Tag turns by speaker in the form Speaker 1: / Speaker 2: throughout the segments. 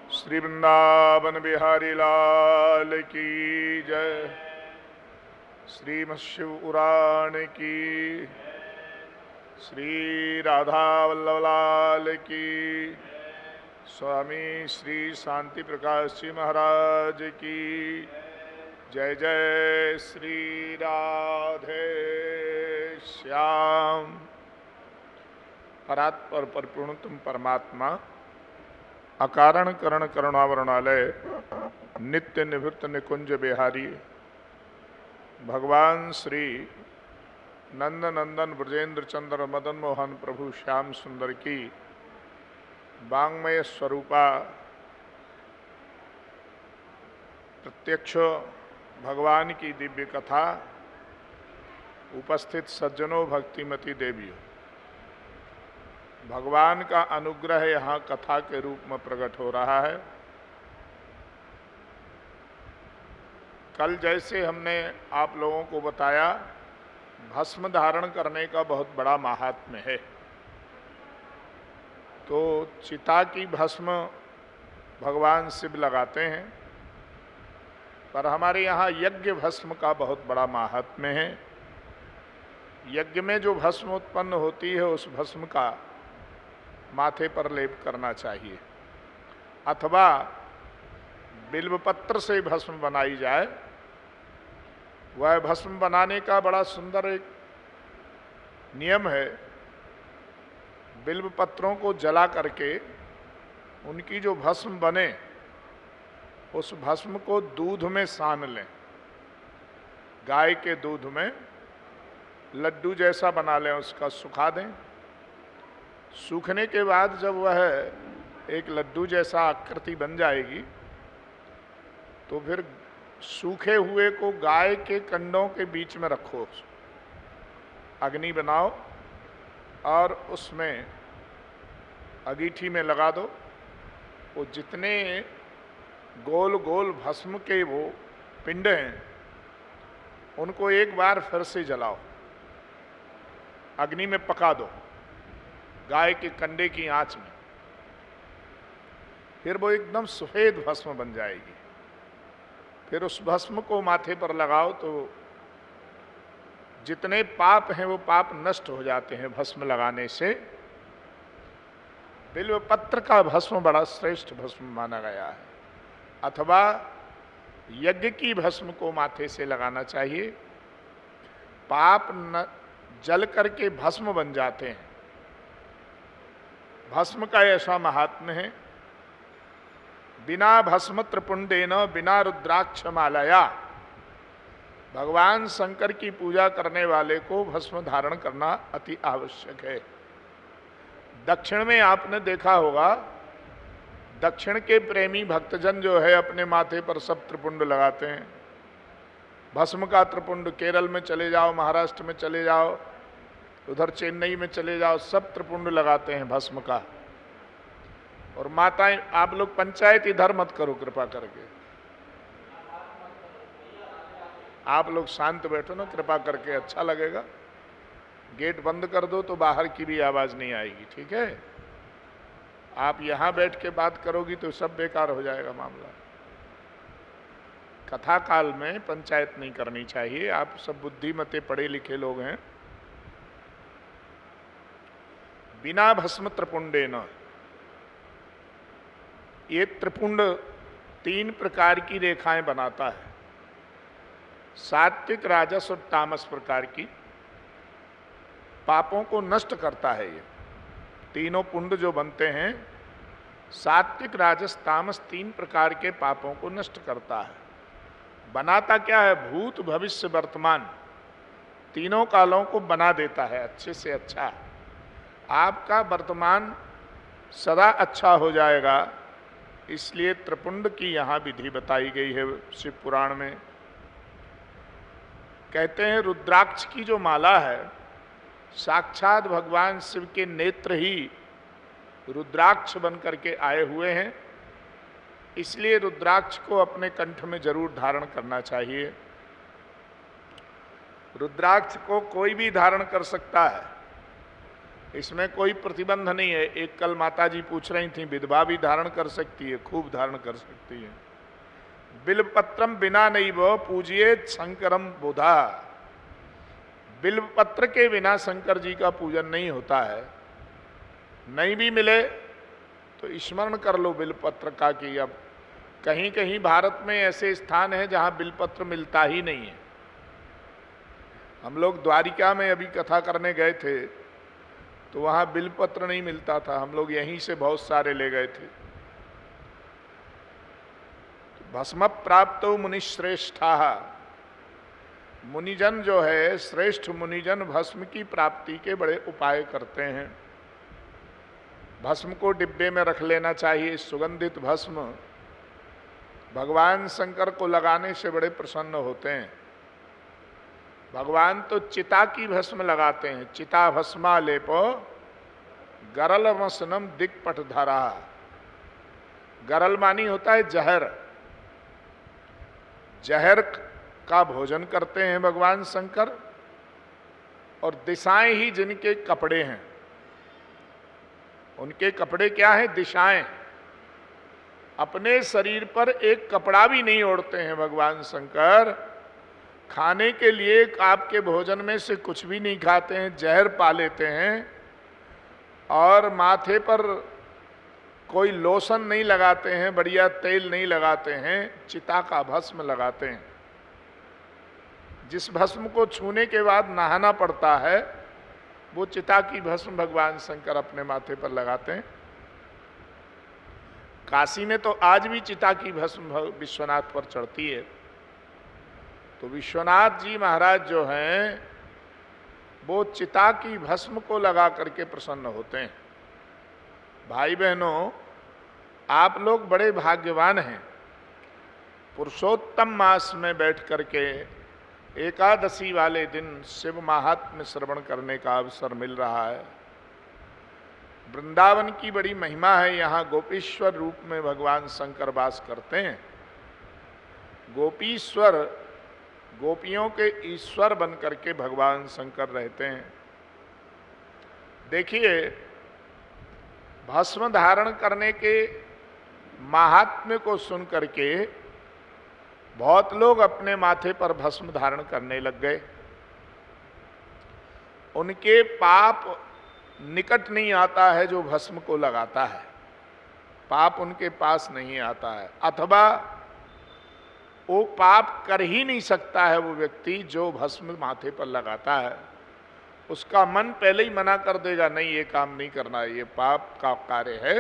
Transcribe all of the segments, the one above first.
Speaker 1: श्री वृंदावन बिहारी लाल की जय। श्रीमद् शिव पुराण की, श्री राधा वल्लभ लाल की, स्वामी श्री शांति प्रकाश जी महाराज की जय। जय श्री राधे श्याम। परात्पर परिपूर्ण तुम परमात्मा, अकारण करण करुणावरणालय, नित्य निवृत्त निकुंज बिहारी, भगवान श्री नंद नंदन ब्रजेंद्र चंद्र मदन मोहन प्रभु श्याम सुंदर की वांग्मय स्वरूपा प्रत्यक्ष भगवान की दिव्य कथा, उपस्थित सज्जनों भक्तिमती देवियों, भगवान का अनुग्रह यहाँ कथा के रूप में प्रकट हो रहा है। कल जैसे हमने आप लोगों को बताया, भस्म धारण करने का बहुत बड़ा महात्म्य है। तो चिता की भस्म भगवान शिव लगाते हैं, पर हमारे यहाँ यज्ञ भस्म का बहुत बड़ा महात्म्य है। यज्ञ में जो भस्म उत्पन्न होती है, उस भस्म का माथे पर लेप करना चाहिए, अथवा बिल्वपत्र से भस्म बनाई जाए। वह भस्म बनाने का बड़ा सुंदर एक नियम है। बिल्वपत्रों को जला करके उनकी जो भस्म बने, उस भस्म को दूध में सान लें, गाय के दूध में लड्डू जैसा बना लें, उसका सुखा दें। सूखने के बाद जब वह एक लड्डू जैसा आकृति बन जाएगी, तो फिर सूखे हुए को गाय के कंडों के बीच में रखो, अग्नि बनाओ और उसमें अंगीठी में लगा दो। वो जितने गोल गोल भस्म के वो पिंड हैं, उनको एक बार फिर से जलाओ, अग्नि में पका दो गाय के कंडे की आंच में। फिर वो एकदम सफेद भस्म बन जाएगी। फिर उस भस्म को माथे पर लगाओ तो जितने पाप हैं वो पाप नष्ट हो जाते हैं भस्म लगाने से। बिल्वपत्र का भस्म बड़ा श्रेष्ठ भस्म माना गया है। अथवा यज्ञ की भस्म को माथे से लगाना चाहिए। पाप न जल करके भस्म बन जाते हैं। भस्म का ऐसा महात्म्य है, बिना भस्म त्रिपुंडेन बिना रुद्राक्ष मालया। भगवान शंकर की पूजा करने वाले को भस्म धारण करना अति आवश्यक है। दक्षिण में आपने देखा होगा, दक्षिण के प्रेमी भक्तजन जो है अपने माथे पर सब त्रिपुंड लगाते हैं। भस्म का त्रिपुंड केरल में चले जाओ, महाराष्ट्र में चले जाओ, उधर चेन्नई में चले जाओ, सब त्रिपुंड लगाते हैं भस्म का। और माताएं, आप लोग पंचायत इधर मत करो कृपा करके, आप लोग शांत बैठो ना कृपा करके, अच्छा लगेगा। गेट बंद कर दो तो बाहर की भी आवाज नहीं आएगी, ठीक है। आप यहां बैठ के बात करोगी तो सब बेकार हो जाएगा मामला। कथा काल में पंचायत नहीं करनी चाहिए। आप सब बुद्धिमते पढ़े लिखे लोग हैं। बिना भस्म त्रिपुंडेन, ये त्रिपुंड 3 प्रकार की रेखाएं बनाता है, सात्विक, राजस और तामस प्रकार की। पापों को नष्ट करता है। ये तीनों पुंड जो बनते हैं, सात्विक, राजस, तामस, 3 प्रकार के पापों को नष्ट करता है। बनाता क्या है? भूत, भविष्य, वर्तमान, तीनों कालों को बना देता है अच्छे से अच्छा। आपका वर्तमान सदा अच्छा हो जाएगा। इसलिए त्रिपुंड की यहाँ विधि बताई गई है शिव पुराण में। कहते हैं रुद्राक्ष की जो माला है, साक्षात भगवान शिव के नेत्र ही रुद्राक्ष बन करके आए हुए हैं। इसलिए रुद्राक्ष को अपने कंठ में जरूर धारण करना चाहिए। रुद्राक्ष को कोई भी धारण कर सकता है। इसमें कोई प्रतिबंध नहीं है। एक कल माता जी पूछ रही थी, विधवा भी धारण कर सकती है? खूब धारण कर सकती है। बिल्वपत्रम बिना नहीं वो पूजिए शंकरम बुधा। बिल्वपत्र के बिना शंकर जी का पूजन नहीं होता है। नहीं भी मिले तो स्मरण कर लो बिल्वपत्र का कि अब कहीं कहीं भारत में ऐसे स्थान हैं जहां बिल्वपत्र मिलता ही नहीं है। हम लोग द्वारिका में अभी कथा करने गए थे तो वहां बिल्वपत्र नहीं मिलता था। हम लोग यहीं से बहुत सारे ले गए थे। भस्म प्राप्त मुनिश्रेष्ठा, मुनिजन जो है, श्रेष्ठ मुनिजन भस्म की प्राप्ति के बड़े उपाय करते हैं। भस्म को डिब्बे में रख लेना चाहिए। सुगंधित भस्म भगवान शंकर को लगाने से बड़े प्रसन्न होते हैं। भगवान तो चिता की भस्म लगाते हैं। चिता भस्मा लेपो गरल वसनम दिक्पट धरा। गरल मानी होता है जहर। जहर का भोजन करते हैं भगवान शंकर, और दिशाएं ही जिनके कपड़े हैं। उनके कपड़े क्या हैं? दिशाएं। अपने शरीर पर एक कपड़ा भी नहीं ओढ़ते हैं भगवान शंकर। खाने के लिए आपके भोजन में से कुछ भी नहीं खाते हैं, जहर पा लेते हैं। और माथे पर कोई लोशन नहीं लगाते हैं, बढ़िया तेल नहीं लगाते हैं, चिता का भस्म लगाते हैं। जिस भस्म को छूने के बाद नहाना पड़ता है वो चिता की भस्म भगवान शंकर अपने माथे पर लगाते हैं। काशी में तो आज भी चिता की भस्म विश्वनाथ पर चढ़ती है। तो विश्वनाथ जी महाराज जो हैं वो चिता की भस्म को लगा करके प्रसन्न होते हैं। भाई बहनों, आप लोग बड़े भाग्यवान हैं। पुरुषोत्तम मास में बैठ करके एकादशी वाले दिन शिव महात्म्य श्रवण करने का अवसर मिल रहा है। वृंदावन की बड़ी महिमा है। यहाँ गोपीश्वर रूप में भगवान शंकर वास करते हैं। गोपीश्वर, गोपियों के ईश्वर बन करके भगवान शंकर रहते हैं। देखिए, भस्म धारण करने के महात्म्य को सुन करके बहुत लोग अपने माथे पर भस्म धारण करने लग गए। उनके पाप निकट नहीं आता है जो भस्म को लगाता है। पाप उनके पास नहीं आता है, अथवा वो पाप कर ही नहीं सकता है वो व्यक्ति जो भस्म माथे पर लगाता है। उसका मन पहले ही मना कर देगा, नहीं ये काम नहीं करना है, ये पाप का कार्य है।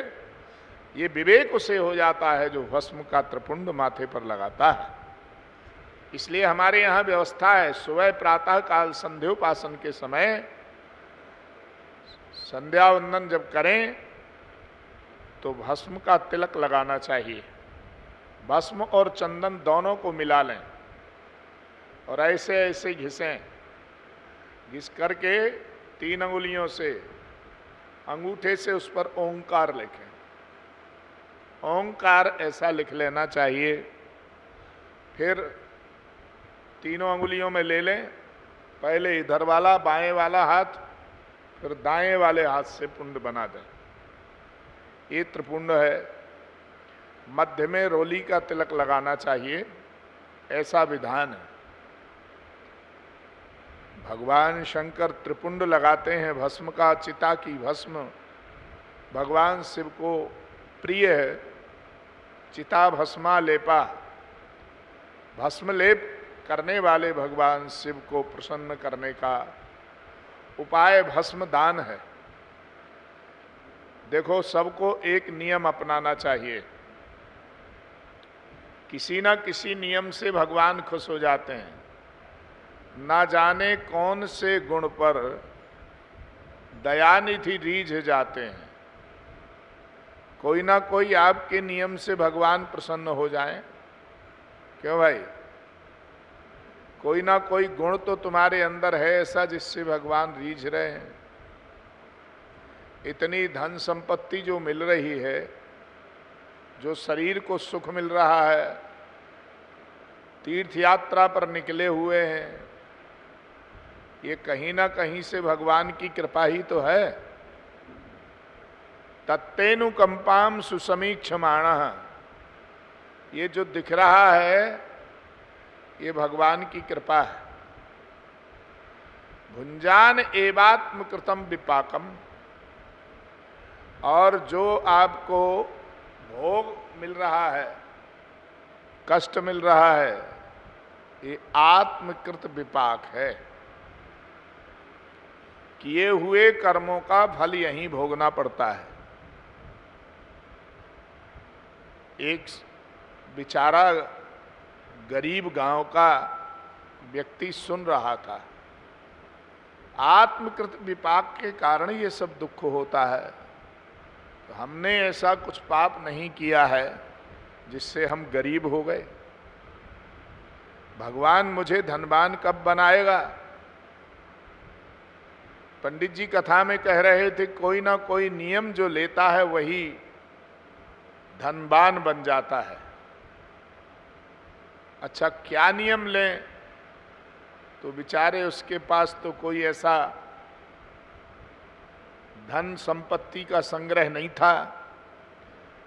Speaker 1: ये विवेक उसे हो जाता है जो भस्म का त्रिपुंड माथे पर लगाता है। इसलिए हमारे यहाँ व्यवस्था है, सुबह प्रातः काल संध्योपासन के समय संध्या वंदन जब करें तो भस्म का तिलक लगाना चाहिए। भस्म और चंदन दोनों को मिला लें और ऐसे ऐसे घिसें। घिस करके 3 अंगुलियों से अंगूठे से उस पर ओंकार लिखें। ओंकार ऐसा लिख लेना चाहिए। फिर तीनों अंगुलियों में ले लें। पहले इधर वाला बाएं वाला हाथ, फिर दाएं वाले हाथ से पुंड बना दें। ये त्रिपुंड है। मध्य में रोली का तिलक लगाना चाहिए, ऐसा विधान है। भगवान शंकर त्रिपुंड लगाते हैं भस्म का। चिता की भस्म भगवान शिव को प्रिय है। चिता भस्मा लेपा, भस्म लेप करने वाले भगवान शिव को प्रसन्न करने का उपाय भस्म दान है। देखो, सबको एक नियम अपनाना चाहिए। किसी ना किसी नियम से भगवान खुश हो जाते हैं। ना जाने कौन से गुण पर दयानिधि रीझ जाते हैं। कोई ना कोई आपके नियम से भगवान प्रसन्न हो जाएं। क्यों भाई? कोई ना कोई गुण तो तुम्हारे अंदर है ऐसा जिससे भगवान रीझ रहे हैं। इतनी धन संपत्ति जो मिल रही है, जो शरीर को सुख मिल रहा है, तीर्थ यात्रा पर निकले हुए हैं, ये कहीं ना कहीं से भगवान की कृपा ही तो है। तत्तेनुकंपाम सुसमीक्षमाण, ये जो दिख रहा है ये भगवान की कृपा है। भुंजान एवात्म कृतम विपाकम, और जो आपको भोग मिल रहा है, कष्ट मिल रहा है, ये आत्मकृत विपाक है। किए हुए कर्मों का फल यहीं भोगना पड़ता है। एक बेचारा गरीब गांव का व्यक्ति सुन रहा था, आत्मकृत विपाक के कारण ये सब दुख होता है। तो हमने ऐसा कुछ पाप नहीं किया है जिससे हम गरीब हो गए। भगवान मुझे धनवान कब बनाएगा? पंडित जी कथा में कह रहे थे कोई ना कोई नियम जो लेता है वही धनवान बन जाता है। अच्छा, क्या नियम लें? तो बेचारे उसके पास तो कोई ऐसा धन संपत्ति का संग्रह नहीं था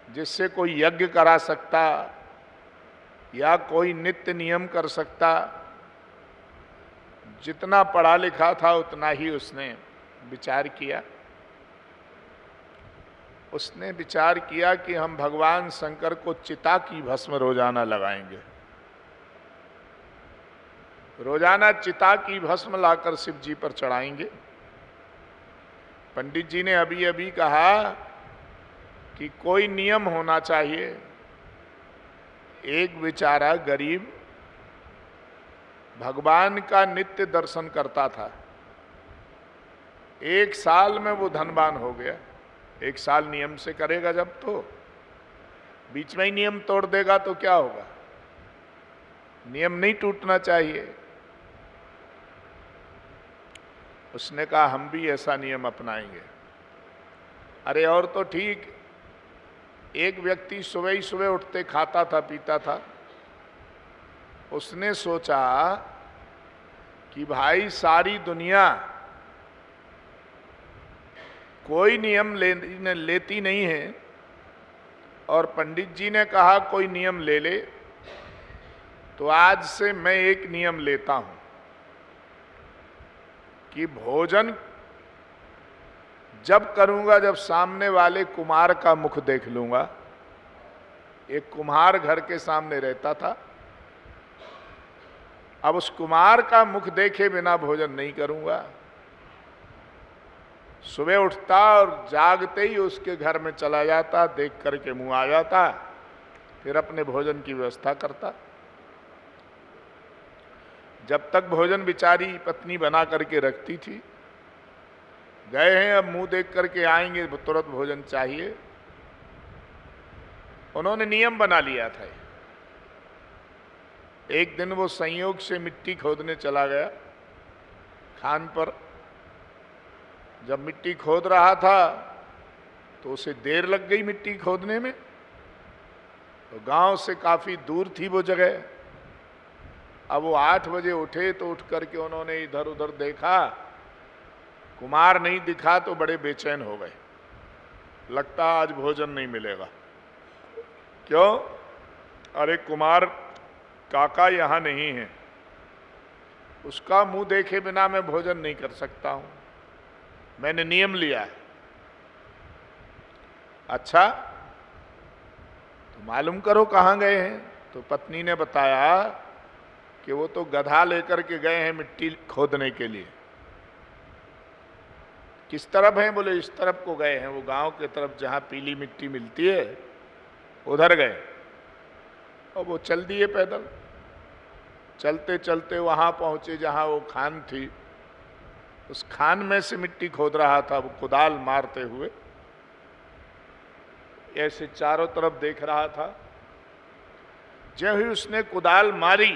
Speaker 1: जिससे कोई यज्ञ करा सकता या कोई नित्य नियम कर सकता। जितना पढ़ा लिखा था उतना ही उसने विचार किया। उसने विचार किया कि हम भगवान शंकर को चिता की भस्म रोजाना लगाएंगे। रोजाना चिता की भस्म लाकर शिव जी पर चढ़ाएंगे। पंडित जी ने अभी अभी कहा कि कोई नियम होना चाहिए। एक बेचारा गरीब भगवान का नित्य दर्शन करता था, 1 साल में वो धनवान हो गया। 1 साल नियम से करेगा जब, तो बीच में ही नियम तोड़ देगा तो क्या होगा? नियम नहीं टूटना चाहिए। उसने कहा हम भी ऐसा नियम अपनाएंगे। अरे और तो ठीक, एक व्यक्ति सुबह ही सुबह उठते खाता था पीता था। उसने सोचा कि भाई सारी दुनिया कोई नियम लेती नहीं है और पंडित जी ने कहा कोई नियम ले ले, तो आज से मैं एक नियम लेता हूं कि भोजन जब करूंगा जब सामने वाले कुम्हार का मुख देख लूंगा। एक कुम्हार घर के सामने रहता था, अब उस कुम्हार का मुख देखे बिना भोजन नहीं करूंगा। सुबह उठता और जागते ही उसके घर में चला जाता, देख करके मुंह आ जाता, फिर अपने भोजन की व्यवस्था करता। जब तक भोजन बेचारी पत्नी बना करके रखती थी। गए हैं, अब मुंह देख करके आएंगे, तुरंत भोजन चाहिए। उन्होंने नियम बना लिया था। एक दिन वो संयोग से मिट्टी खोदने चला गया खान पर। जब मिट्टी खोद रहा था तो उसे देर लग गई मिट्टी खोदने में। तो गांव से काफी दूर थी वो जगह। अब वो 8 बजे उठे तो उठ करके उन्होंने इधर उधर देखा, कुम्हार नहीं दिखा तो बड़े बेचैन हो गए। लगता आज भोजन नहीं मिलेगा। क्यों? अरे कुम्हार काका यहां नहीं है, उसका मुंह देखे बिना मैं भोजन नहीं कर सकता हूं, मैंने नियम लिया है। अच्छा तो मालूम करो कहां गए हैं। तो पत्नी ने बताया कि वो तो गधा लेकर के गए हैं मिट्टी खोदने के लिए। किस तरफ हैं? बोले इस तरफ को गए हैं, वो गांव के तरफ जहां पीली मिट्टी मिलती है उधर गए। और वो चल दिए पैदल। चलते चलते वहां पहुंचे जहां वो खान थी। उस खान में से मिट्टी खोद रहा था वो कुदाल मारते हुए। ऐसे चारों तरफ देख रहा था। ज्यों ही उसने कुदाल मारी,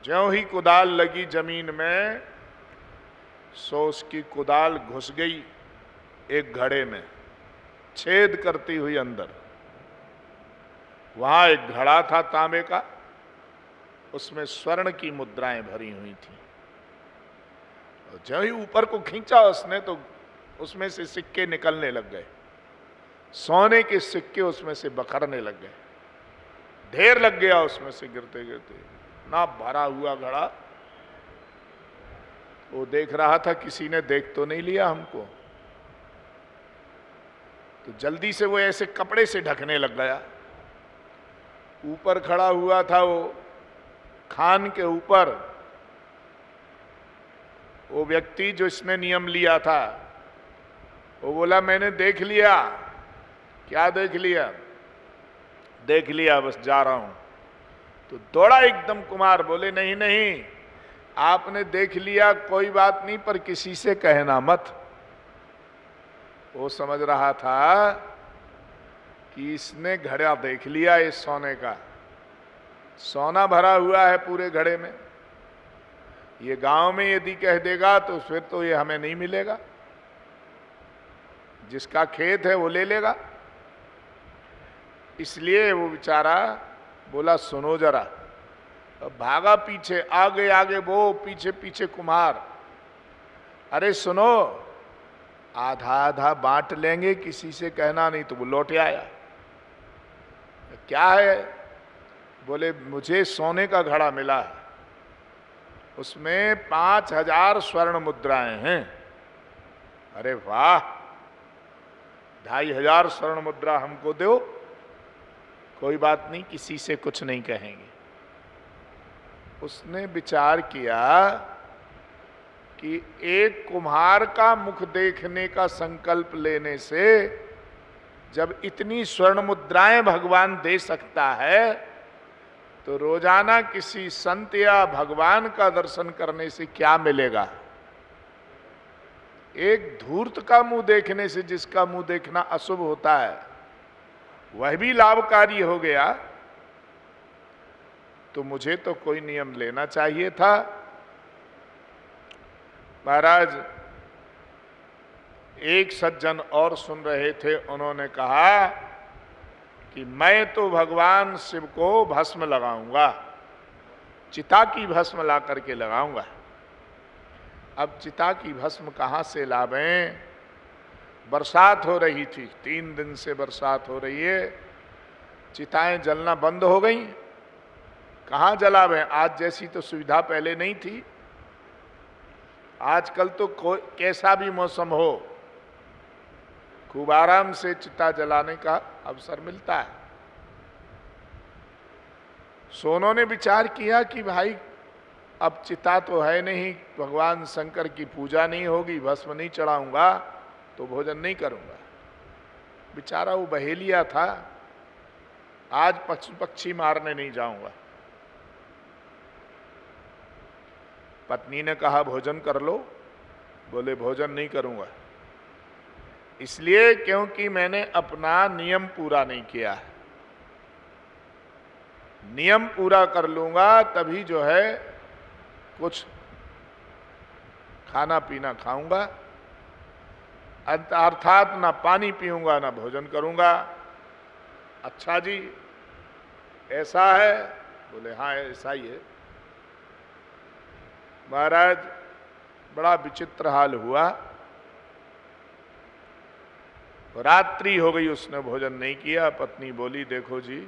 Speaker 1: ज्यों ही कुदाल लगी जमीन में, सो उसकी कुदाल घुस गई एक घड़े में, छेद करती हुई अंदर। वहां एक घड़ा था तांबे का, उसमें स्वर्ण की मुद्राएं भरी हुई थी। और ज्यों ही ऊपर को खींचा उसने तो उसमें से सिक्के निकलने लग गए, सोने के सिक्के उसमें से बखरने लग गए, ढेर लग गया उसमें से गिरते गिरते। ना भरा हुआ घड़ा, वो देख रहा था किसी ने देख तो नहीं लिया हमको, तो जल्दी से वो ऐसे कपड़े से ढकने लग गया। ऊपर खड़ा हुआ था वो खान के ऊपर, वो व्यक्ति जो इसने नियम लिया था, वो बोला मैंने देख लिया। क्या देख लिया? देख लिया, बस जा रहा हूं। तो दौड़ा एकदम कुमार, बोले नहीं नहीं, आपने देख लिया कोई बात नहीं, पर किसी से कहना मत। वो समझ रहा था कि इसने घड़ा देख लिया, इस सोने का सोना भरा हुआ है पूरे घड़े में, ये गांव में यदि कह देगा तो फिर तो ये हमें नहीं मिलेगा, जिसका खेत है वो ले लेगा। इसलिए वो बेचारा बोला सुनो जरा, अब भागा पीछे, आगे आगे वो, पीछे पीछे कुम्हार। अरे सुनो, आधा आधा बांट लेंगे, किसी से कहना नहीं। तो वो लौट आया, क्या है? बोले मुझे सोने का घड़ा मिला है, उसमें 5000 स्वर्ण मुद्राएं हैं। अरे वाह, 2500 स्वर्ण मुद्रा हमको दो, कोई बात नहीं, किसी से कुछ नहीं कहेंगे। उसने विचार किया कि एक कुम्हार का मुख देखने का संकल्प लेने से जब इतनी स्वर्ण मुद्राएं भगवान दे सकता है, तो रोजाना किसी संत या भगवान का दर्शन करने से क्या मिलेगा? एक धूर्त का मुंह देखने से, जिसका मुंह देखना अशुभ होता है, वह भी लाभकारी हो गया। तो मुझे तो कोई नियम लेना चाहिए था। महाराज, एक सज्जन और सुन रहे थे, उन्होंने कहा कि मैं तो भगवान शिव को भस्म लगाऊंगा, चिता की भस्म ला करके लगाऊंगा। अब चिता की भस्म कहाँ से लावें? बरसात हो रही थी, 3 दिन से बरसात हो रही है, चिताएं जलना बंद हो गई, कहाँ जलावें? आज जैसी तो सुविधा पहले नहीं थी। आजकल तो कैसा भी मौसम हो, खूब आराम से चिता जलाने का अवसर मिलता है। सोनों ने विचार किया कि भाई अब चिता तो है नहीं, भगवान शंकर की पूजा नहीं होगी, भस्म नहीं चढ़ाऊंगा तो भोजन नहीं करूंगा। बेचारा वो बहेलिया था, आज पक्षी मारने नहीं जाऊंगा। पत्नी ने कहा भोजन कर लो, बोले भोजन नहीं करूंगा, इसलिए क्योंकि मैंने अपना नियम पूरा नहीं किया है। नियम पूरा कर लूंगा तभी जो है कुछ खाना पीना खाऊंगा, अर्थात ना पानी पीऊंगा ना भोजन करूंगा। अच्छा जी, ऐसा है? बोले हाँ ऐसा ही है। महाराज, बड़ा विचित्र हाल हुआ। रात्रि हो गई, उसने भोजन नहीं किया। पत्नी बोली देखो जी,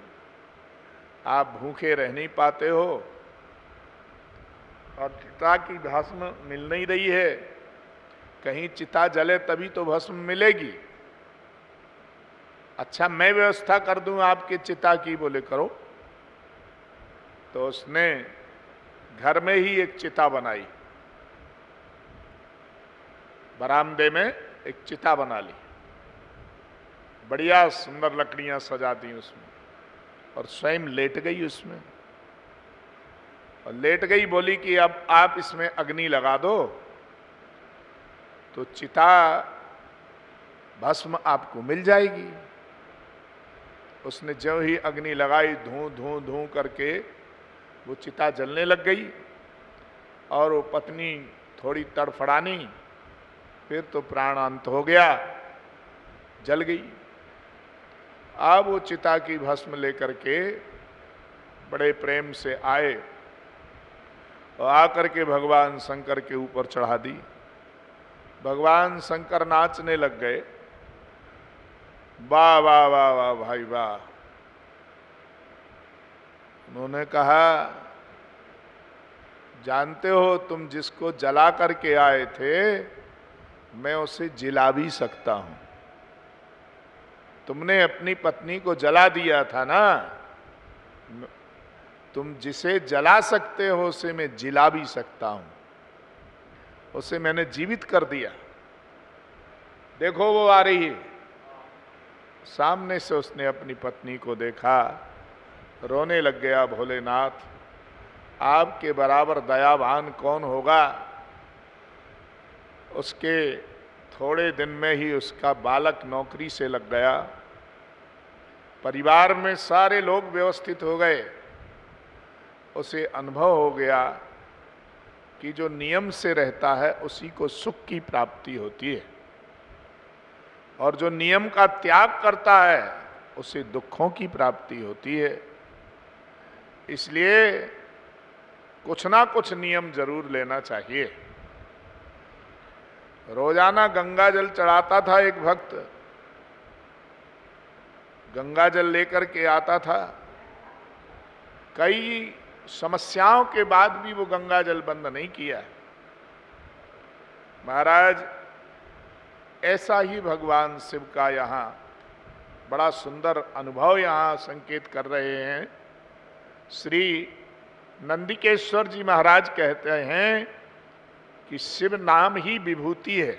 Speaker 1: आप भूखे रह नहीं पाते हो और चिता की भस्म मिल नहीं रही है, कहीं चिता जले तभी तो भस्म मिलेगी। अच्छा मैं व्यवस्था कर दूं आपके चिता की? बोले करो। तो उसने घर में ही एक चिता बनाई, बरामदे में एक चिता बना ली, बढ़िया सुंदर लकड़ियां सजा दी उसमें, और स्वयं लेट गई उसमें। और लेट गई, बोली कि अब आप इसमें अग्नि लगा दो तो चिता भस्म आपको मिल जाएगी। उसने जो ही अग्नि लगाई, धूं धूं धूं करके वो चिता जलने लग गई। और वो पत्नी थोड़ी तड़फड़ानी, फिर तो प्राणांत हो गया, जल गई। अब वो चिता की भस्म लेकर के बड़े प्रेम से आए और आकर के भगवान शंकर के ऊपर चढ़ा दी। भगवान शंकर नाचने लग गए। वाह वाह वाह वाह भाई वाह। उन्होंने कहा, जानते हो तुम जिसको जला करके आए थे, मैं उसे जिला भी सकता हूं। तुमने अपनी पत्नी को जला दिया था ना, तुम जिसे जला सकते हो उसे मैं जिला भी सकता हूं। उसे मैंने जीवित कर दिया। देखो वो आ रही है। सामने से उसने अपनी पत्नी को देखा, रोने लग गया। भोलेनाथ, आपके बराबर दयावान कौन होगा। उसके थोड़े दिन में ही उसका बालक नौकरी से लग गया। परिवार में सारे लोग व्यवस्थित हो गए। उसे अनुभव हो गया कि जो नियम से रहता है उसी को सुख की प्राप्ति होती है, और जो नियम का त्याग करता है उसे दुखों की प्राप्ति होती है। इसलिए कुछ ना कुछ नियम जरूर लेना चाहिए। रोजाना गंगा जल चढ़ाता था एक भक्त। गंगा जल लेकर के आता था। कई समस्याओं के बाद भी वो गंगा जल बंद नहीं किया। महाराज, ऐसा ही भगवान शिव का यहाँ बड़ा सुंदर अनुभव यहाँ संकेत कर रहे हैं। श्री नंदिकेश्वर जी महाराज कहते हैं कि शिव नाम ही विभूति है।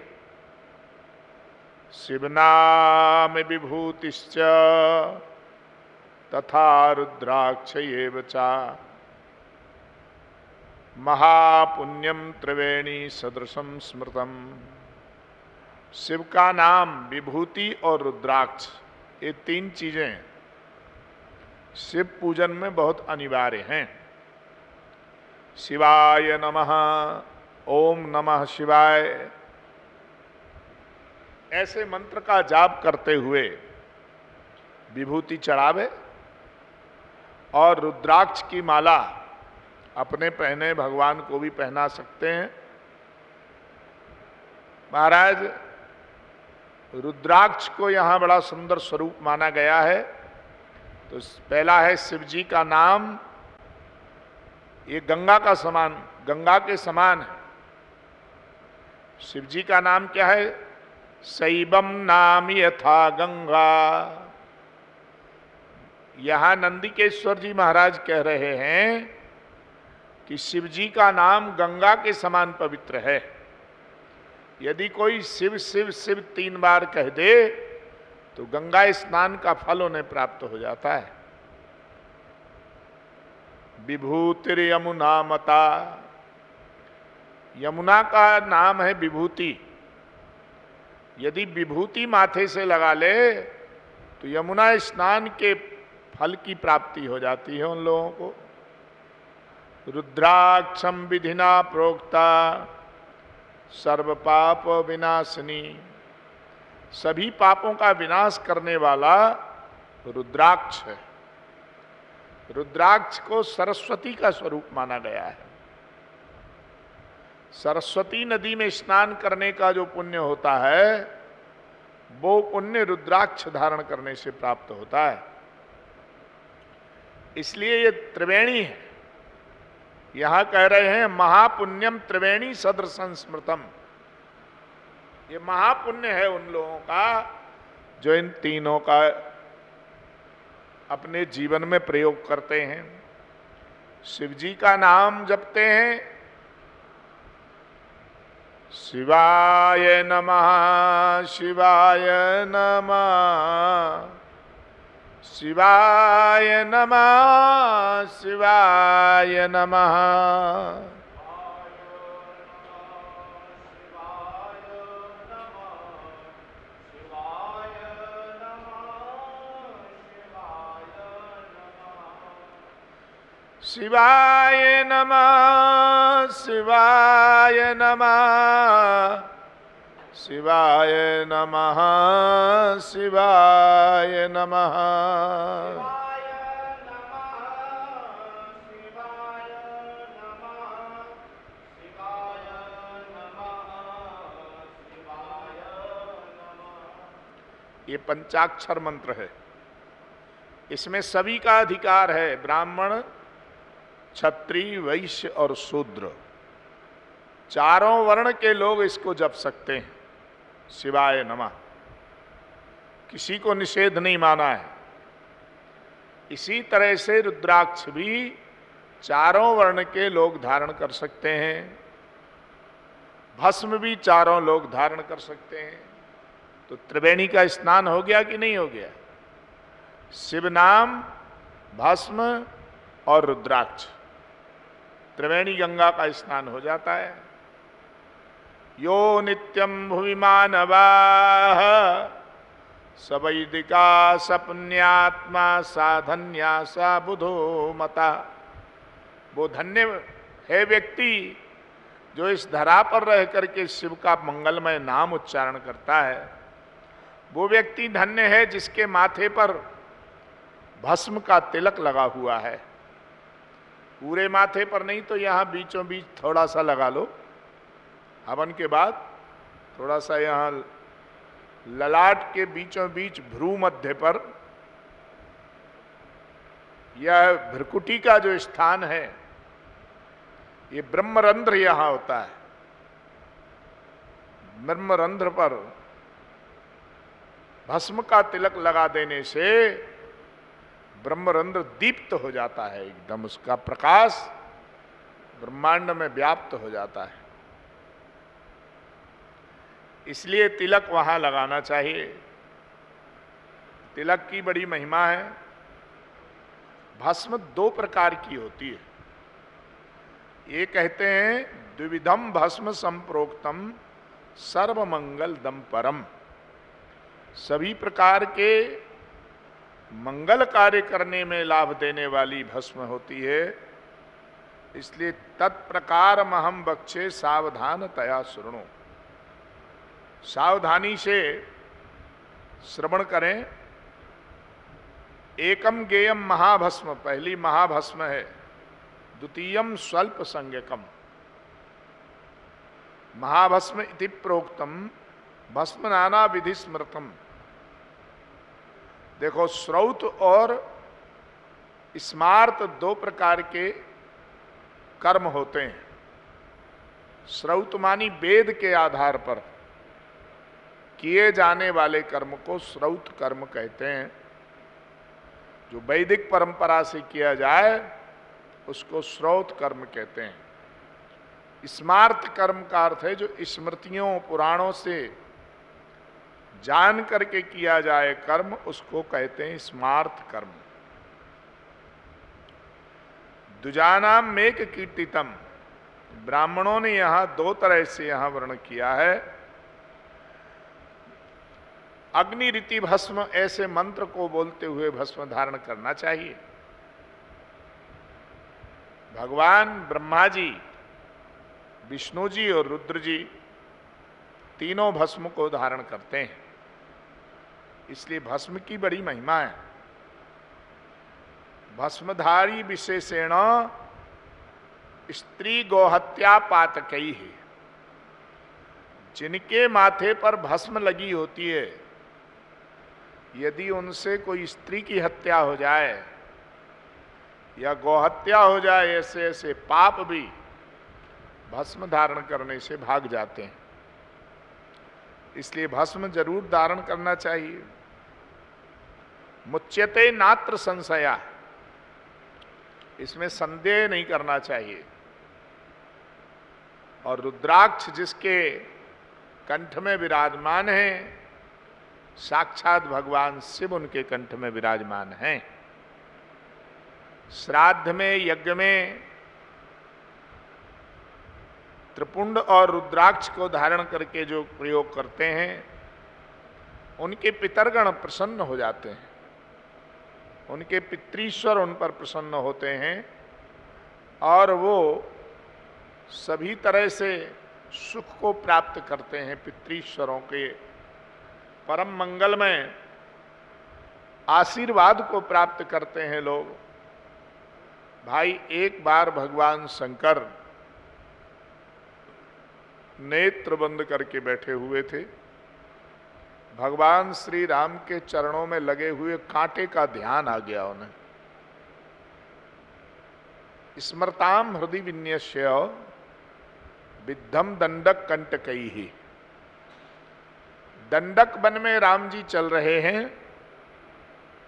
Speaker 1: शिव नाम विभूतिश्च तथा रुद्राक्ष एव च महापुण्यम त्रिवेणी सदृशम स्मृतम। शिव का नाम, विभूति और रुद्राक्ष, ये तीन चीजें शिव पूजन में बहुत अनिवार्य हैं। शिवाय नमः, ओम नमः शिवाय, ऐसे मंत्र का जाप करते हुए विभूति चढ़ावे और रुद्राक्ष की माला अपने पहने भगवान को भी पहना सकते हैं। महाराज, रुद्राक्ष को यहाँ बड़ा सुंदर स्वरूप माना गया है। तो पहला है शिव जी का नाम, ये गंगा का समान, गंगा के समान है। शिव जी का नाम क्या है? शैवम नाम यथा गंगा। यहां नंदिकेश्वर जी महाराज कह रहे हैं कि शिव जी का नाम गंगा के समान पवित्र है। यदि कोई शिव शिव शिव 3 बार कह दे तो गंगा स्नान का फल उन्हें प्राप्त हो जाता है। विभूतिर यमुना मता, यमुना का नाम है विभूति। यदि विभूति माथे से लगा ले तो यमुना स्नान के फल की प्राप्ति हो जाती है उन लोगों को। रुद्राक्षम विधिना प्रोक्ता सर्व पाप विनाशिनी, सभी पापों का विनाश करने वाला रुद्राक्ष है। रुद्राक्ष को सरस्वती का स्वरूप माना गया है। सरस्वती नदी में स्नान करने का जो पुण्य होता है वो पुण्य रुद्राक्ष धारण करने से प्राप्त होता है। इसलिए ये त्रिवेणी है। यहां कह रहे हैं महापुण्यम त्रिवेणी सदृशं स्मृतम। ये महापुण्य है उन लोगों का जो इन तीनों का अपने जीवन में प्रयोग करते हैं। शिव जी का नाम जपते हैं, शिवाय नमः शिवाय नमः शिवाय नमः शिवाय नमः। शिवाय नमः शिवाय नमः शिवाय नमः शिवाय नमः। ये पंचाक्षर मंत्र है। इसमें सभी का अधिकार है, ब्राह्मण, क्षत्रिय, वैश्य और शूद्र, चारों वर्ण के लोग इसको जप सकते हैं। शिवाय नमः, किसी को निषेध नहीं माना है। इसी तरह से रुद्राक्ष भी चारों वर्ण के लोग धारण कर सकते हैं, भस्म भी चारों लोग धारण कर सकते हैं। तो त्रिवेणी का स्नान हो गया कि नहीं हो गया? शिव नाम, भस्म और रुद्राक्ष, त्रिवेणी गंगा का स्नान हो जाता है। यो नित्यम भुवि मानवाः स वैदिका स पुण्यात्मा सा धन्या सा बुधो मता। वो धन्य है व्यक्ति जो इस धरा पर रह करके शिव का मंगलमय नाम उच्चारण करता है। वो व्यक्ति धन्य है जिसके माथे पर भस्म का तिलक लगा हुआ है। पूरे माथे पर नहीं तो यहां बीचों बीच थोड़ा सा लगा लो, हवन के बाद थोड़ा सा यहां ललाट के बीचों बीच भ्रू मध्य पर, यह भ्रकुटी का जो स्थान है, ये ब्रह्मरंध्र यहां होता है। ब्रह्मरंध्र पर भस्म का तिलक लगा देने से ब्रह्मरंध्र दीप्त हो जाता है, एकदम उसका प्रकाश ब्रह्मांड में व्याप्त हो जाता है। इसलिए तिलक वहां लगाना चाहिए। तिलक की बड़ी महिमा है। भस्म दो प्रकार की होती है। ये कहते हैं द्विविधम भस्म संप्रोक्तम सर्वमंगल दम परम। सभी प्रकार के मंगल कार्य करने में लाभ देने वाली भस्म होती है। इसलिए तत्प्रकार महम बक्षे सावधान तया सुनो। सावधानी से श्रवण करें। एकम गेयम महाभस्म, पहली महाभस्म है। द्वितीयम स्वल्प संज्ञकम। महाभस्म इति प्रोक्तम भस्म नाना विधि स्मृतम। देखो, श्रौत और स्मार्त दो प्रकार के कर्म होते हैं। श्रौत मानी वेद के आधार पर किए जाने वाले कर्म को श्रौत कर्म कहते हैं। जो वैदिक परंपरा से किया जाए उसको श्रौत कर्म कहते हैं। स्मार्त कर्म का अर्थ है जो स्मृतियों पुराणों से जान करके किया जाए कर्म, उसको कहते हैं स्मार्त कर्म। द्विजानाम मेक कीर्तितम। ब्राह्मणों ने यहां दो तरह से यहां वर्ण किया है। अग्नि रीति भस्म, ऐसे मंत्र को बोलते हुए भस्म धारण करना चाहिए। भगवान ब्रह्मा जी, विष्णु जी और रुद्र जी तीनों भस्म को धारण करते हैं। इसलिए भस्म की बड़ी महिमा है। भस्मधारी विशेषेण स्त्री गोहत्या पातकई है। जिनके माथे पर भस्म लगी होती है, यदि उनसे कोई स्त्री की हत्या हो जाए या गोहत्या हो जाए, ऐसे ऐसे पाप भी भस्म धारण करने से भाग जाते हैं। इसलिए भस्म जरूर धारण करना चाहिए। मुच्यते नात्र संशया, इसमें संदेह नहीं करना चाहिए। और रुद्राक्ष जिसके कंठ में विराजमान है, साक्षात भगवान शिव उनके कंठ में विराजमान हैं। श्राद्ध में, यज्ञ में त्रिपुंड और रुद्राक्ष को धारण करके जो प्रयोग करते हैं, उनके पितरगण प्रसन्न हो जाते हैं। उनके पितृश्वर उन पर प्रसन्न होते हैं और वो सभी तरह से सुख को प्राप्त करते हैं। पितृश्वरों के परम मंगल में आशीर्वाद को प्राप्त करते हैं लोग। भाई, एक बार भगवान शंकर नेत्र बंद करके बैठे हुए थे। भगवान श्री राम के चरणों में लगे हुए कांटे का ध्यान आ गया उन्हें। स्मृताम हृदय विन्यस्य विद्धम दंडक कंटकई ही। दंडक वन में राम जी चल रहे हैं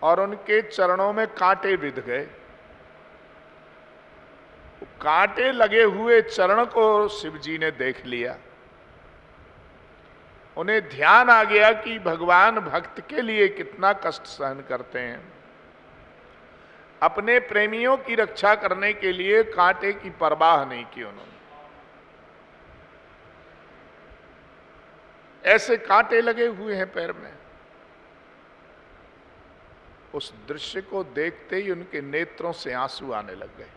Speaker 1: और उनके चरणों में कांटे विध गए। कांटे लगे हुए चरण को शिव जी ने देख लिया। उन्हें ध्यान आ गया कि भगवान भक्त के लिए कितना कष्ट सहन करते हैं। अपने प्रेमियों की रक्षा करने के लिए कांटे की परवाह नहीं की उन्होंने। ऐसे कांटे लगे हुए हैं पैर में। उस दृश्य को देखते ही उनके नेत्रों से आंसू आने लग गए।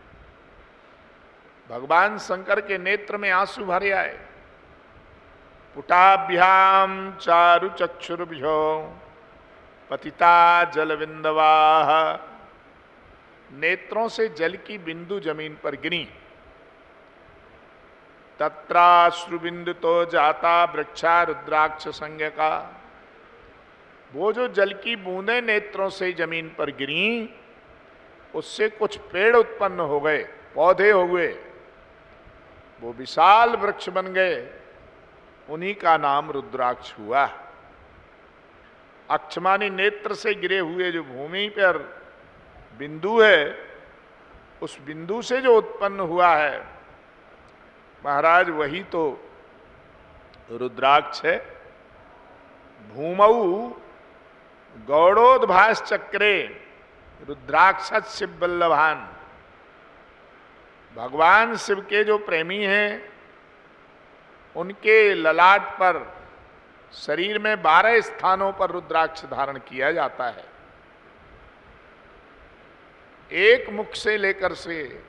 Speaker 1: भगवान शंकर के नेत्र में आंसू भरे आए। पुटाभ्याम चारु चक्षुर्भ्यो पतिता जलविंदवाह। नेत्रों से जल की बिंदु जमीन पर गिरी। तत्राश्रुबिंदु तो जाता वृक्षा रुद्राक्ष संज्ञ का। वो जो जल की बूंदें नेत्रों से जमीन पर गिरी, उससे कुछ पेड़ उत्पन्न हो गए, पौधे हो गए, वो विशाल वृक्ष बन गए। उन्हीं का नाम रुद्राक्ष हुआ। अक्षमानी नेत्र से गिरे हुए जो भूमि पर बिंदु है, उस बिंदु से जो उत्पन्न हुआ है महाराज, वही तो रुद्राक्ष है। भूमऊ गौड़ोद्भास चक्रे रुद्राक्ष शिव वल्लभान। भगवान शिव के जो प्रेमी हैं, उनके ललाट पर शरीर में 12 स्थानों पर रुद्राक्ष धारण किया जाता है। एक मुख से लेकर से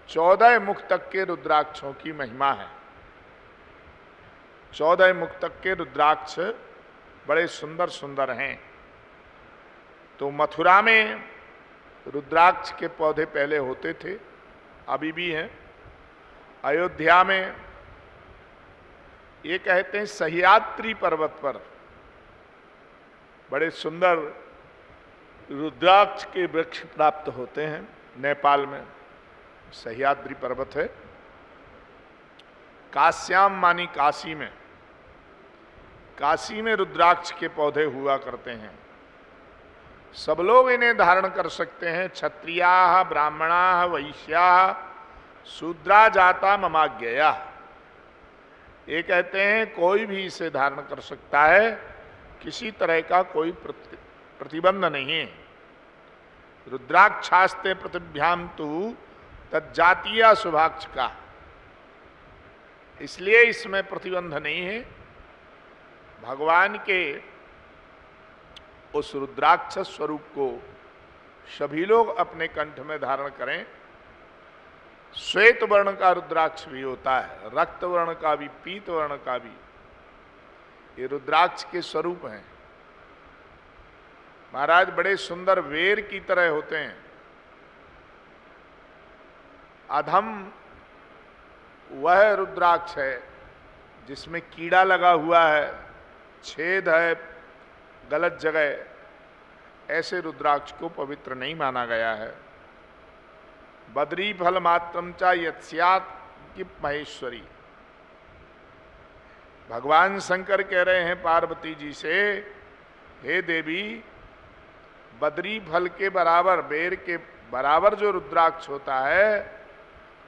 Speaker 1: 14 मुख तक के रुद्राक्षों की महिमा है। 14 मुख तक के रुद्राक्ष बड़े सुंदर सुंदर हैं। तो मथुरा में रुद्राक्ष के पौधे पहले होते थे, अभी भी हैं। अयोध्या में ये कहते हैं सह्याद्री पर्वत पर बड़े सुंदर रुद्राक्ष के वृक्ष प्राप्त होते हैं। नेपाल में सह्याद्री पर्वत है। काश्याम मानी काशी में रुद्राक्ष के पौधे हुआ करते हैं। सब लोग इन्हें धारण कर सकते हैं। क्षत्रिया ब्राह्मणा वैश्या शूद्रा जाता ममाज्ञया। ये कहते हैं कोई भी इसे धारण कर सकता है, किसी तरह का कोई प्रतिबंध नहीं है। रुद्राक्षास्ते प्रतिभ्याम तु तज्जातीय शुभाक्ष का, इसलिए इसमें प्रतिबंध नहीं है। भगवान के उस रुद्राक्ष स्वरूप को सभी लोग अपने कंठ में धारण करें। श्वेत वर्ण का रुद्राक्ष भी होता है, रक्त वर्ण का भी, पीत वर्ण का भी। ये रुद्राक्ष के स्वरूप हैं। महाराज बड़े सुंदर वेर की तरह होते हैं। अधम वह रुद्राक्ष है जिसमें कीड़ा लगा हुआ है, छेद है गलत जगह। ऐसे रुद्राक्ष को पवित्र नहीं माना गया है। बद्री फल मात्रम चा यत्स्यात् कि महेश्वरी। भगवान शंकर कह रहे हैं पार्वती जी से, हे देवी, बद्री फल के बराबर, बेर के बराबर जो रुद्राक्ष होता है,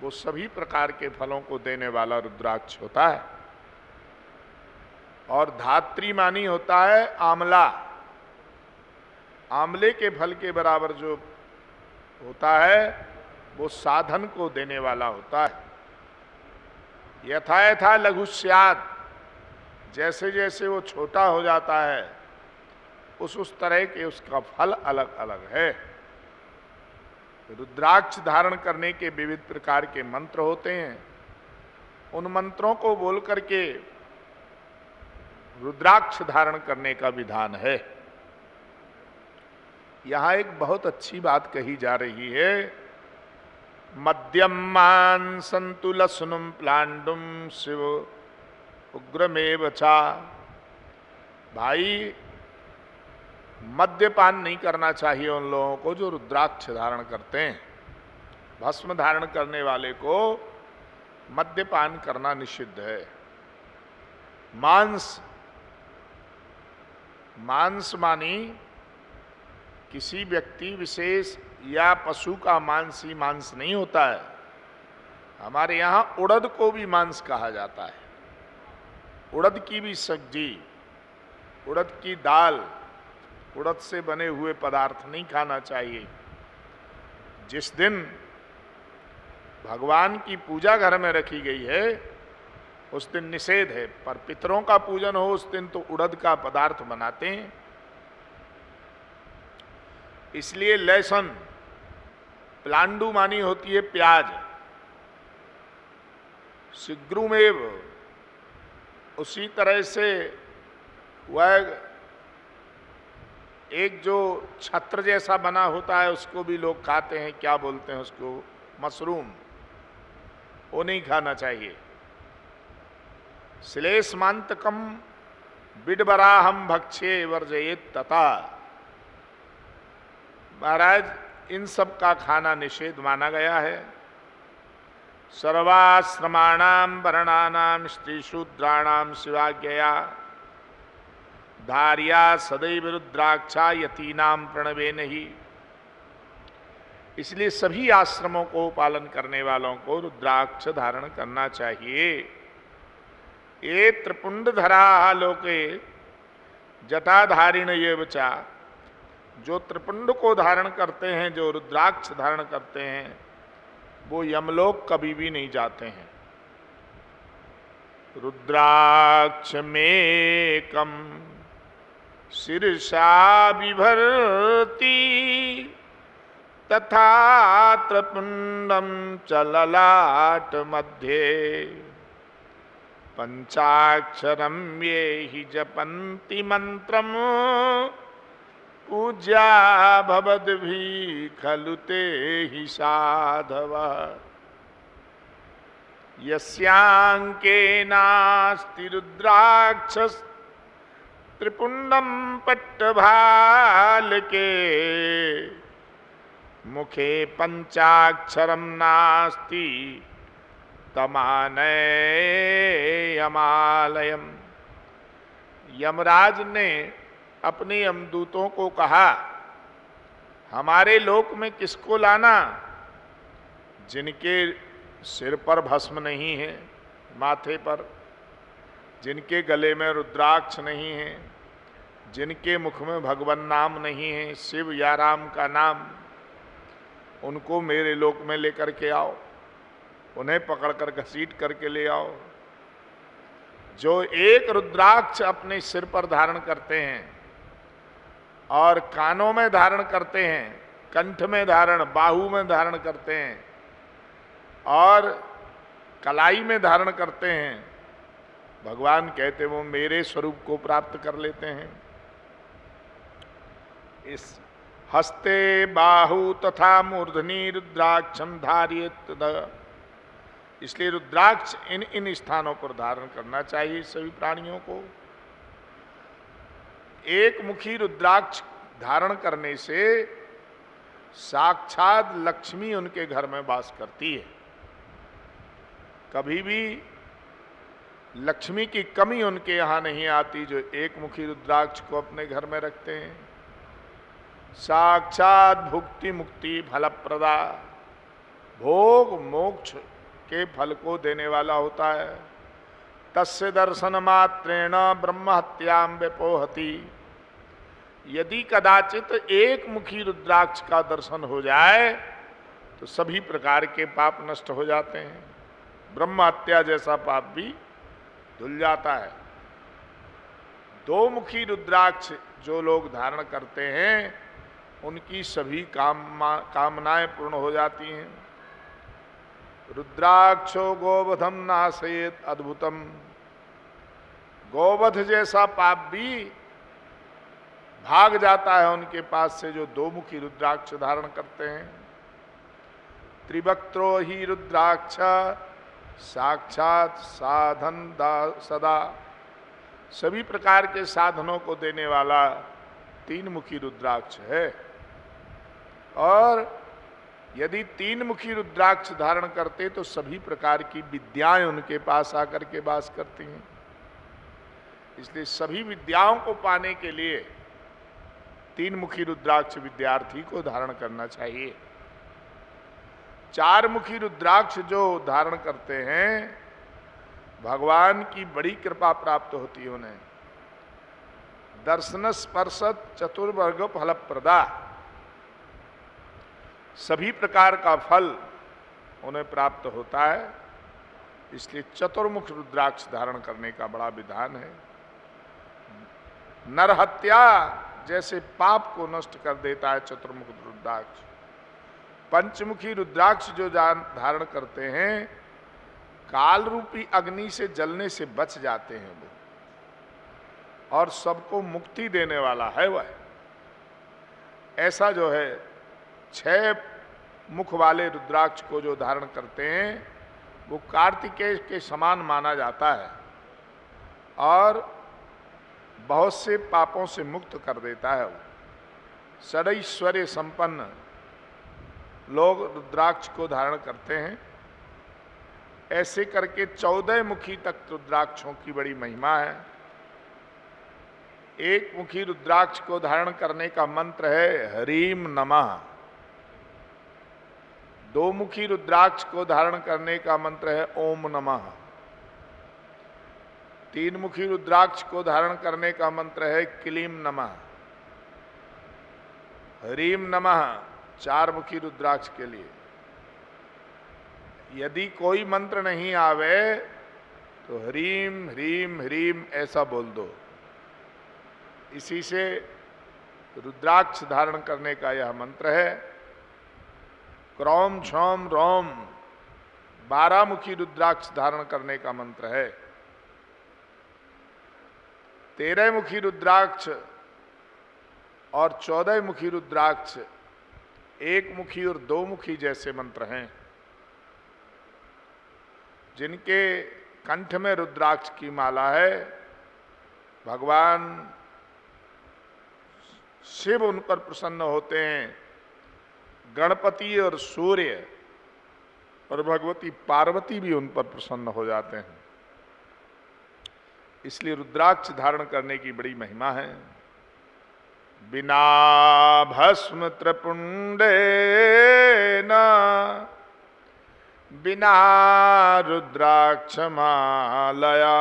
Speaker 1: वो सभी प्रकार के फलों को देने वाला रुद्राक्ष होता है। और धात्री मानी होता है आंवला। आंवले के फल के बराबर जो होता है, वो साधन को देने वाला होता है। यथा यथा लघु स्यात्, जैसे जैसे वो छोटा हो जाता है, उस तरह के उसका फल अलग अलग है। रुद्राक्ष धारण करने के विविध प्रकार के मंत्र होते हैं। उन मंत्रों को बोल करके रुद्राक्ष धारण करने का विधान है। यहां एक बहुत अच्छी बात कही जा रही है। मध्यमान संतुलसनुम प्लांडुम शिव उग्रमेव चा। भाई मद्यपान नहीं करना चाहिए उन लोगों को जो रुद्राक्ष धारण करते हैं। भस्म धारण करने वाले को मद्यपान करना निषिद्ध है। मांस मानी किसी व्यक्ति विशेष या पशु का मांस ही मांस नहीं होता है। हमारे यहां उड़द को भी मांस कहा जाता है। उड़द की भी सब्जी, उड़द की दाल, उड़द से बने हुए पदार्थ नहीं खाना चाहिए। जिस दिन भगवान की पूजा घर में रखी गई है उस दिन निषेध है, पर पितरों का पूजन हो उस दिन तो उड़द का पदार्थ बनाते हैं। इसलिए लहसुन, प्लांडु मानी होती है प्याज, शीघ्रमेव उसी तरह से वह एक जो छत्र जैसा बना होता है उसको भी लोग खाते हैं, क्या बोलते हैं उसको, मशरूम, वो नहीं खाना चाहिए। श्लेष्मांतकम बिडबराहम भक्षे वर्जयेत तथा, महाराज इन सब का खाना निषेध माना गया है। सर्वाश्रमाणाम वर्णानाम स्त्रीशूद्राणाम शिवाज्ञया धार्या सदैव रुद्राक्षा यतीनाम प्रणवे नहीं। इसलिए सभी आश्रमों को पालन करने वालों को रुद्राक्ष धारण करना चाहिए। ये त्रिपुंडधरा लोके जटाधारिण ये बचा, जो त्रिपुंड को धारण करते हैं, जो रुद्राक्ष धारण करते हैं, वो यमलोक कभी भी नहीं जाते हैं। रुद्राक्ष मेकम शीर्षा बिभर्ति तथा त्रिपुंडम चललाट मध्य पंचाक्षरम ये ही जपन्ति मंत्रम पूज्या भवद भी खलु ते ही साधव यस्यांके नास्ति रुद्राक्ष त्रिपुंडम पट्टभाल के मुखे पंचाक्षरम नास्ति तमानय यमालयम। यमराज ने अपने यमदूतों को कहा, हमारे लोक में किसको लाना जिनके सिर पर भस्म नहीं है, माथे पर, जिनके गले में रुद्राक्ष नहीं है, जिनके मुख में भगवान नाम नहीं है, शिव या राम का नाम, उनको मेरे लोक में लेकर के आओ, उन्हें पकड़कर घसीट करके ले आओ। जो एक रुद्राक्ष अपने सिर पर धारण करते हैं और कानों में धारण करते हैं, कंठ में धारण, बाहु में धारण करते हैं और कलाई में धारण करते हैं, भगवान कहते वो मेरे स्वरूप को प्राप्त कर लेते हैं। इस हस्ते बाहु तथा मूर्धनि रुद्राक्षम धारियेत, इसलिए रुद्राक्ष इन इन स्थानों पर धारण करना चाहिए सभी प्राणियों को। एक मुखी रुद्राक्ष धारण करने से साक्षात लक्ष्मी उनके घर में वास करती है। कभी भी लक्ष्मी की कमी उनके यहाँ नहीं आती जो एक मुखी रुद्राक्ष को अपने घर में रखते हैं। साक्षात भुक्ति मुक्ति फलप्रदा, भोग मोक्ष के फल को देने वाला होता है। तस्य दर्शन मात्रेण ब्रह्म हत्याम व्यपोहति। यदि कदाचित एक मुखी रुद्राक्ष का दर्शन हो जाए तो सभी प्रकार के पाप नष्ट हो जाते हैं। ब्रह्म हत्या जैसा पाप भी धुल जाता है। दो मुखी रुद्राक्ष जो लोग धारण करते हैं उनकी सभी कामनाएं पूर्ण हो जाती हैं। रुद्राक्षो गोवधम नाशयेत अद्भुतम। गोवध जैसा पाप भी भाग जाता है उनके पास से जो दो मुखी रुद्राक्ष धारण करते हैं। त्रिवक्त्रो ही रुद्राक्ष साक्षात साधन सदा। सभी प्रकार के साधनों को देने वाला तीन मुखी रुद्राक्ष है। और यदि तीन मुखी रुद्राक्ष धारण करते तो सभी प्रकार की विद्याएं उनके पास आकर के वास करती हैं। इसलिए सभी विद्याओं को पाने के लिए तीन मुखी रुद्राक्ष विद्यार्थी को धारण करना चाहिए। चार मुखी रुद्राक्ष जो धारण करते हैं भगवान की बड़ी कृपा प्राप्त होती है उन्हें। दर्शन स्पर्शत चतुर्वर्ग फलप्रदा, सभी प्रकार का फल उन्हें प्राप्त होता है। इसलिए चतुर्मुख रुद्राक्ष धारण करने का बड़ा विधान है। नरहत्या जैसे पाप को नष्ट कर देता है चतुर्मुख रुद्राक्ष। पंचमुखी रुद्राक्ष जो धारण करते हैं काल रूपी अग्नि से जलने से बच जाते हैं वो, और सबको मुक्ति देने वाला है वह। ऐसा जो है 6 मुख वाले रुद्राक्ष को जो धारण करते हैं वो कार्तिकेय के समान माना जाता है और बहुत से पापों से मुक्त कर देता है वो। षडैश्वर्य संपन्न लोग रुद्राक्ष को धारण करते हैं। ऐसे करके 14 मुखी तक रुद्राक्षों की बड़ी महिमा है। एक मुखी रुद्राक्ष को धारण करने का मंत्र है हरीम नमः। 2 मुखी रुद्राक्ष को धारण करने का मंत्र है ओम नमः। 3 मुखी रुद्राक्ष को धारण करने का मंत्र है क्लीम नमः। हरीम नमः 4 मुखी रुद्राक्ष के लिए। यदि कोई मंत्र नहीं आवे तो ह्रीम ह्रीम ह्रीम ऐसा बोल दो। इसी से रुद्राक्ष धारण करने का यह मंत्र है। क्रौम क्षौम रोम 12 मुखी रुद्राक्ष धारण करने का मंत्र है। 13 मुखी रुद्राक्ष और 14 मुखी रुद्राक्ष 1 मुखी और 2 मुखी जैसे मंत्र हैं। जिनके कंठ में रुद्राक्ष की माला है भगवान शिव उन पर प्रसन्न होते हैं। गणपति और सूर्य और भगवती पार्वती भी उन पर प्रसन्न हो जाते हैं। इसलिए रुद्राक्ष धारण करने की बड़ी महिमा है। बिना भस्म त्रिपुंडे न बिना रुद्राक्ष मालया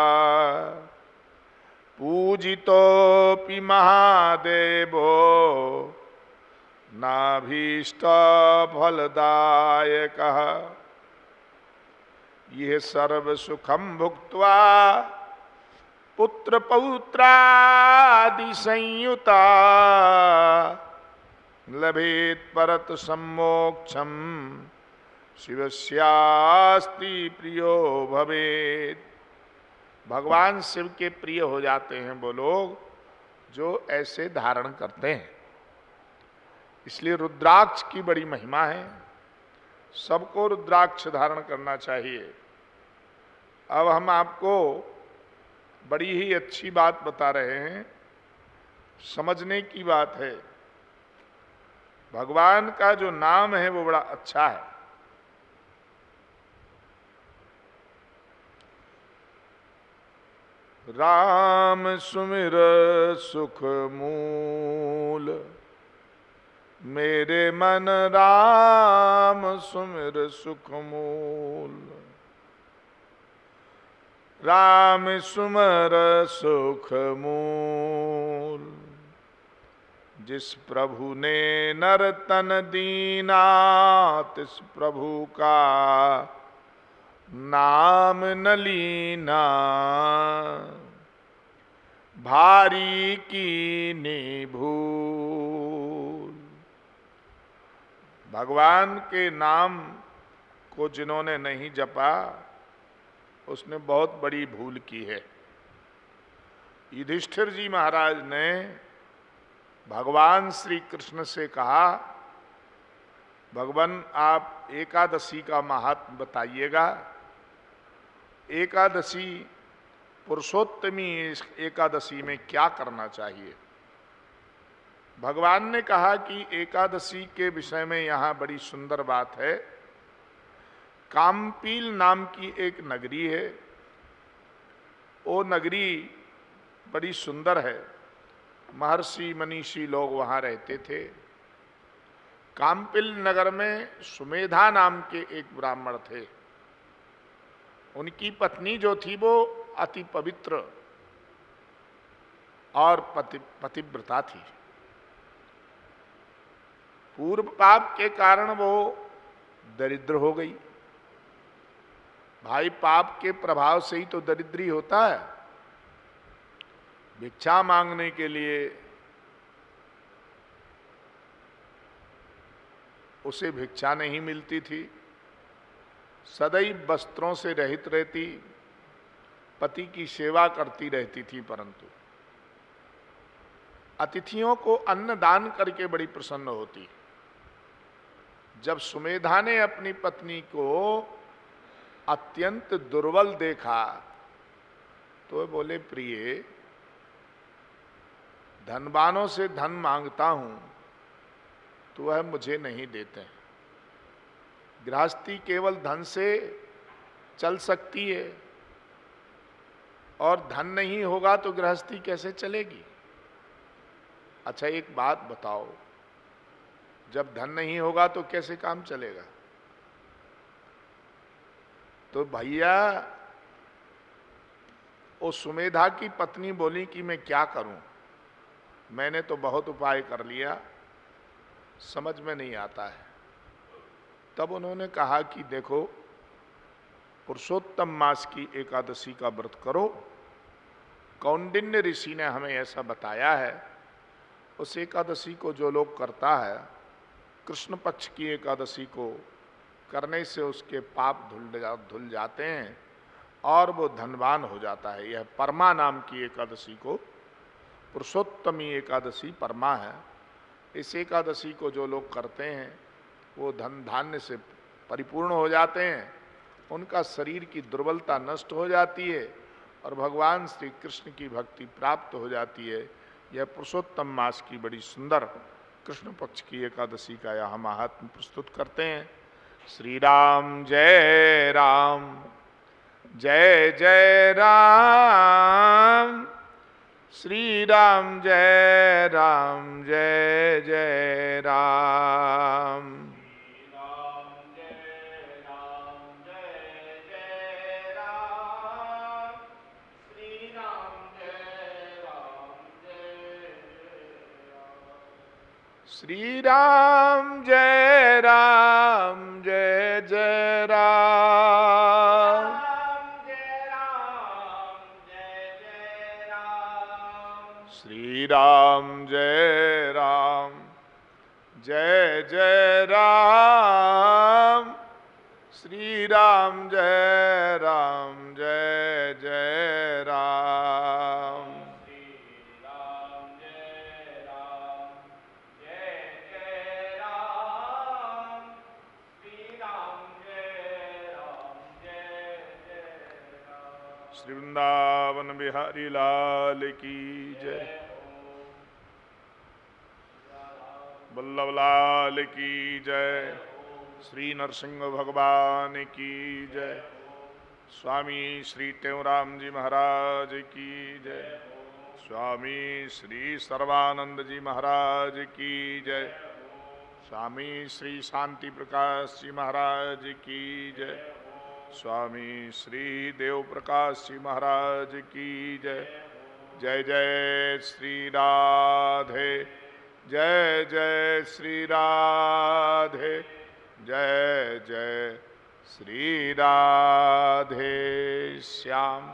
Speaker 1: पूजितोऽपि महादेवो नाभीष्ट फलदायकः। यह सर्व सुखम भुक्त्वा पुत्र पौत्रादि संयुता लभेत परत सम्मोक्षम शिवस्यास्ति प्रियो भवेत। भगवान शिव के प्रिय हो जाते हैं वो लोग जो ऐसे धारण करते हैं। इसलिए रुद्राक्ष की बड़ी महिमा है। सबको रुद्राक्ष धारण करना चाहिए। अब हम आपको बड़ी ही अच्छी बात बता रहे हैं, समझने की बात है। भगवान का जो नाम है वो बड़ा अच्छा है। राम सुमिर सुख मूल मेरे मन राम सुमिर सुख मूल। राम सुमर सुख मूल जिस प्रभु ने नर तन दीना तिस प्रभु का नाम न लीना। भारी कीनी भूल। भगवान के नाम को जिन्होंने नहीं जपा उसने बहुत बड़ी भूल की है। युधिष्ठिर जी महाराज ने भगवान श्री कृष्ण से कहा, भगवान आप एकादशी का महात्म बताइएगा। एकादशी पुरुषोत्तमी एकादशी में क्या करना चाहिए। भगवान ने कहा कि एकादशी के विषय में यहां बड़ी सुंदर बात है। कामपील नाम की एक नगरी है, वो नगरी बड़ी सुंदर है। महर्षि मनीषी लोग वहां रहते थे। कामपिल नगर में सुमेधा नाम के एक ब्राह्मण थे। उनकी पत्नी जो थी वो अति पवित्र और पतिव्रता थी। पूर्व पाप के कारण वो दरिद्र हो गई। भाई, पाप के प्रभाव से ही तो दरिद्री होता है। भिक्षा मांगने के लिए उसे भिक्षा नहीं मिलती थी, सदैव वस्त्रों से रहित रहती, पति की सेवा करती रहती थी, परंतु अतिथियों को अन्न दान करके बड़ी प्रसन्न होती। जब सुमेधा ने अपनी पत्नी को अत्यंत दुर्बल देखा तो बोले, प्रिय, धनवानों से धन मांगता हूं तो वह मुझे नहीं देते। गृहस्थी केवल धन से चल सकती है और धन नहीं होगा तो गृहस्थी कैसे चलेगी। अच्छा, एक बात बताओ, जब धन नहीं होगा तो कैसे काम चलेगा। तो भैया, वो सुमेधा की पत्नी बोली कि मैं क्या करूं, मैंने तो बहुत उपाय कर लिया, समझ में नहीं आता है। तब उन्होंने कहा कि देखो, पुरुषोत्तम मास की एकादशी का व्रत करो। कौंडिन्य ऋषि ने हमें ऐसा बताया है। उस एकादशी को जो लोग करता है, कृष्ण पक्ष की एकादशी को करने से उसके पाप धुल जाते हैं और वो धनवान हो जाता है। यह परमा नाम की एकादशी को, पुरुषोत्तमी एकादशी परमा है। इस एकादशी को जो लोग करते हैं वो धन धान्य से परिपूर्ण हो जाते हैं, उनका शरीर की दुर्बलता नष्ट हो जाती है और भगवान श्री कृष्ण की भक्ति प्राप्त हो जाती है। यह पुरुषोत्तम मास की बड़ी सुंदर कृष्ण पक्ष की एकादशी का यह महात्म्य प्रस्तुत करते हैं। श्री राम जय राम, जय जय राम, श्री राम जय राम, जय जय राम। श्री राम जय राम, जय जय राम, श्री राम जय राम, जय जय राम, श्री राम जय राम, जय जय राम। श्री वृंदावन बिहारी लाल की जय, वल्लभ लाल की जय, श्री नरसिंह भगवान की जय, स्वामी श्री टेऊराम जी महाराज की जय, स्वामी श्री सर्वानंद जी महाराज की जय, स्वामी श्री शांति प्रकाश जी महाराज की जय, स्वामी श्री देव प्रकाश जी महाराज की जय। जय जय श्री राधे, जय जय श्री राधे, जय जय श्री राधे श्याम।